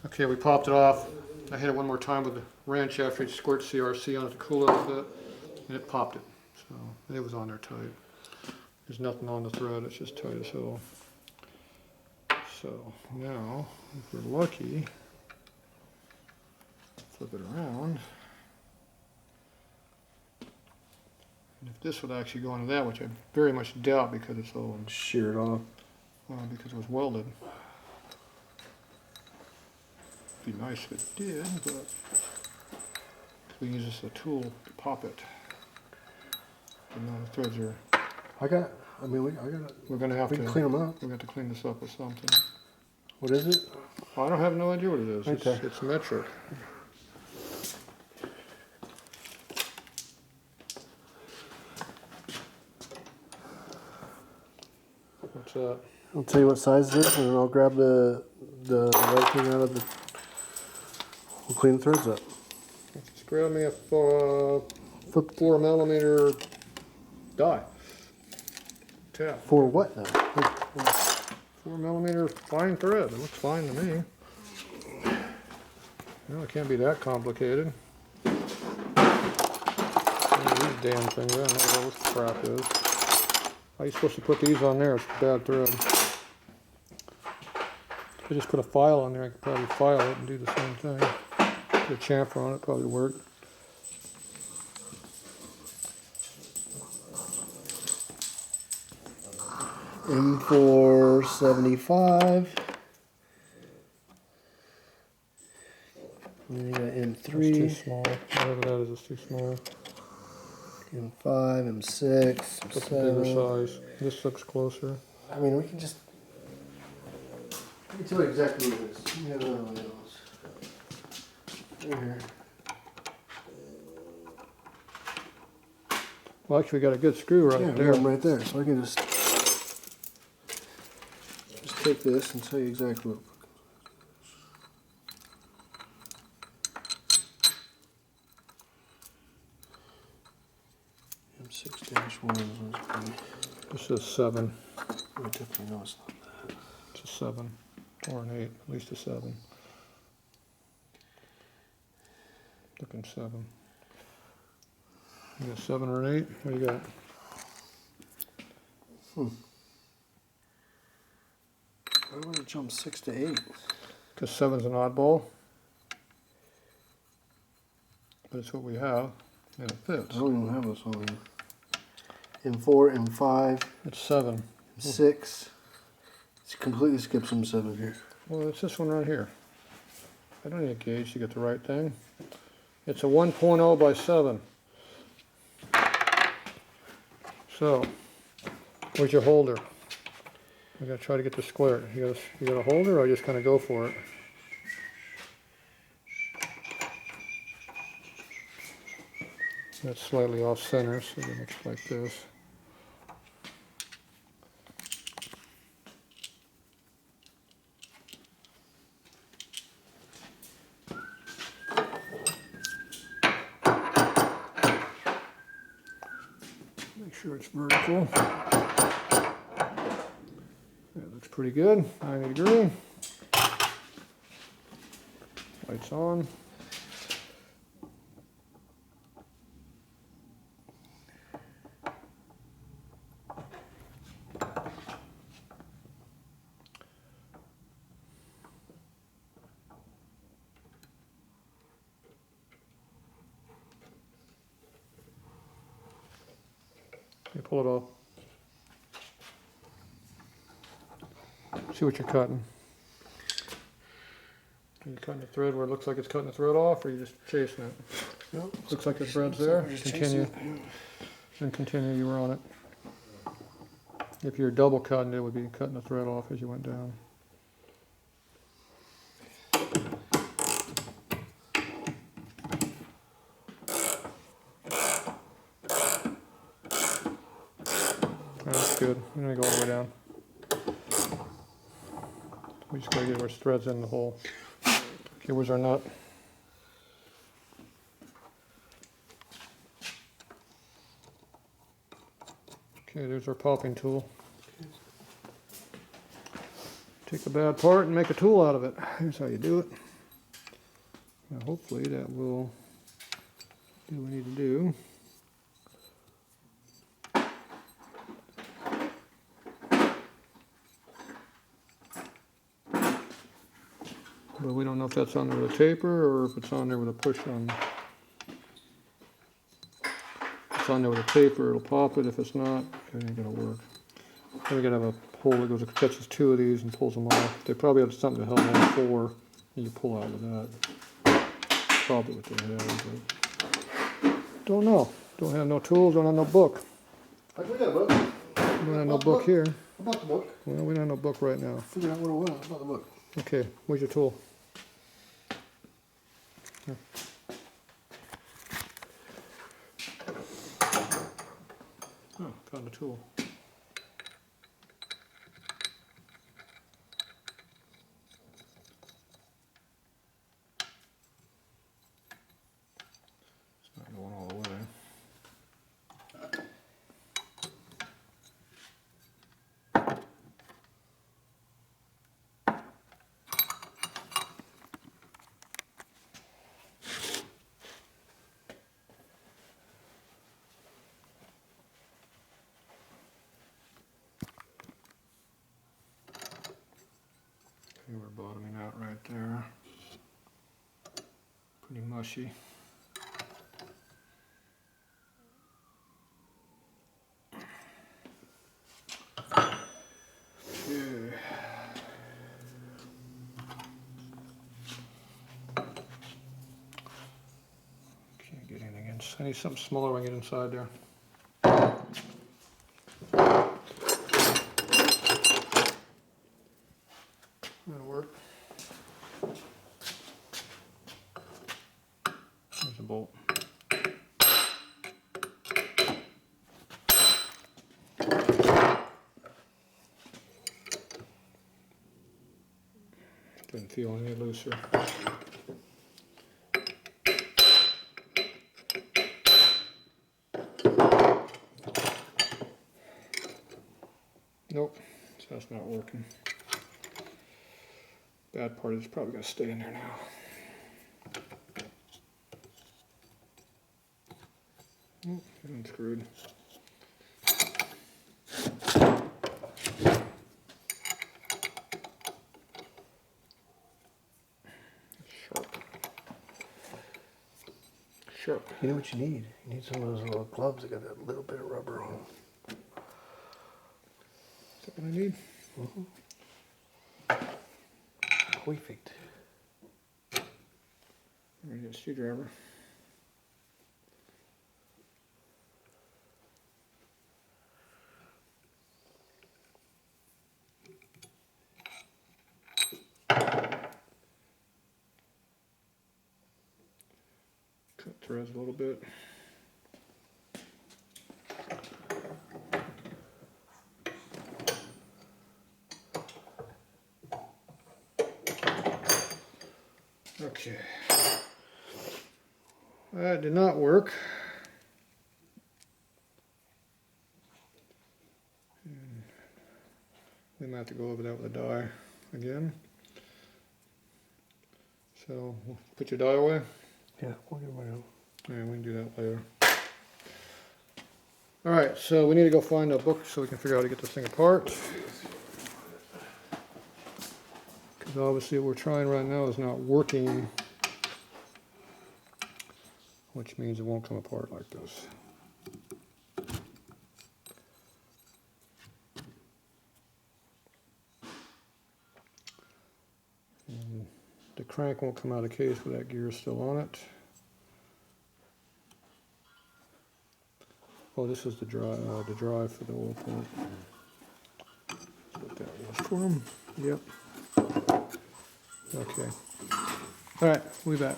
Okay, we popped it off. I hit it one more time with the wrench after it squirted CRC on it to cool it a little bit, and it popped it. So it was on there tight. There's nothing on the thread, it's just tight as hell. So now, if we're lucky, flip it around. And if this would actually go into that, which I very much doubt because it's all sheared off. Because it was welded. It'd be nice if it did, but we use this as a tool to pop it. And now the threads are. I got it. We're gonna have to clean them up. We're gonna have to clean this up with something. What is it? I don't have no idea what it is. Okay. It's metric. What's that? I'll tell you what size it is, and then I'll grab the right thing out of the. We'll clean the threads up. Just grab me a 4mm die. Tap. For what now? 4mm fine thread. It looks fine to me. Well, it can't be that complicated. These damn things, I don't know what this crap is. How are you supposed to put these on there? It's a bad thread. If I just put a file on there, I could probably file it and do the same thing. Put a chamfer on it, probably work. M475. And then you got M3. It's too small. Whatever that is, it's too small. M5, M6, What's the M7. bigger size? This looks closer. I mean, we can just. I can tell you exactly what it is. We have another one of those. Right here. Well, actually, we got a good screw right Yeah, there. we got them right there. So I can just take this and tell you exactly what. M6-1. This is 7. I definitely know it's not that. It's a 7 or an 8, at least a 7. Looking 7. You got 7 or an 8? What do you got? Why would it jump 6 to 8? Because 7's an oddball. But it's what we have, and it fits. I don't even have this on here. M4, M5, It's 7. M6. It completely skips M7 here. Well, it's this one right here. I don't need a gauge to get the right thing. It's a 1.0 by 7. So, where's your holder? I gotta try to get the square. You got a holder, or just kind of go for it? That's slightly off center, so it looks like this. Make sure it's vertical. That looks pretty good. 90 degree. Lights on. You pull it off. See what you're cutting. Are you cutting the thread where it looks like it's cutting the thread off, or are you just chasing it? Nope. Looks like the thread's there. Continue. And continue, you were on it. If you're double cutting, it would be cutting the thread off as you went down. That's good. I'm going to go all the way down. We just got to get our threads in the hole. Okay, where's our nut? Okay, there's our popping tool. Take the bad part and make a tool out of it. Here's how you do it. Now hopefully that will do what we need to do. But we don't know if that's on there with a taper or if it's on there with a push on. If it's on there with a taper, it'll pop it. If it's not, it ain't gonna work. Then we gotta have a hole that goes, catches two of these and pulls them off. They probably have something to help all four, and you pull out with that. Probably what they have, but don't know. Don't have no tools, don't have no book. We got a book. We don't have no book here. How about the book? Well, we don't have no book right now. Figure out what it was. How about the book? Okay, where's your tool? Here. Oh, found a tool. It's not going all the way. Okay, we're bottoming out right there. Pretty mushy. Okay. Can't get anything in. I need something smaller when I get inside there. That'll work. There's a bolt. Didn't feel any looser. Nope, so that's not working. Bad part is it's probably gonna stay in there now. Oh, it's unscrewed. Sharp. Sharp. You know what you need? You need some of those little gloves that got that little bit of rubber on them. Is that what I need? Perfect. I'm gonna get a screwdriver. Cut threads a little bit. Okay. That did not work. We might have to go over that with a die again. So, we'll put your die away. Yeah, we'll get rid of them. Yeah, we can do that later. Alright, so we need to go find a book so we can figure out how to get this thing apart. Because obviously what we're trying right now is not working, which means it won't come apart like this. And the crank won't come out of the case with that gear still on it. Oh, this is the drive for the oil pump. That's what that was for him. Yep. Okay. All right, we'll be back.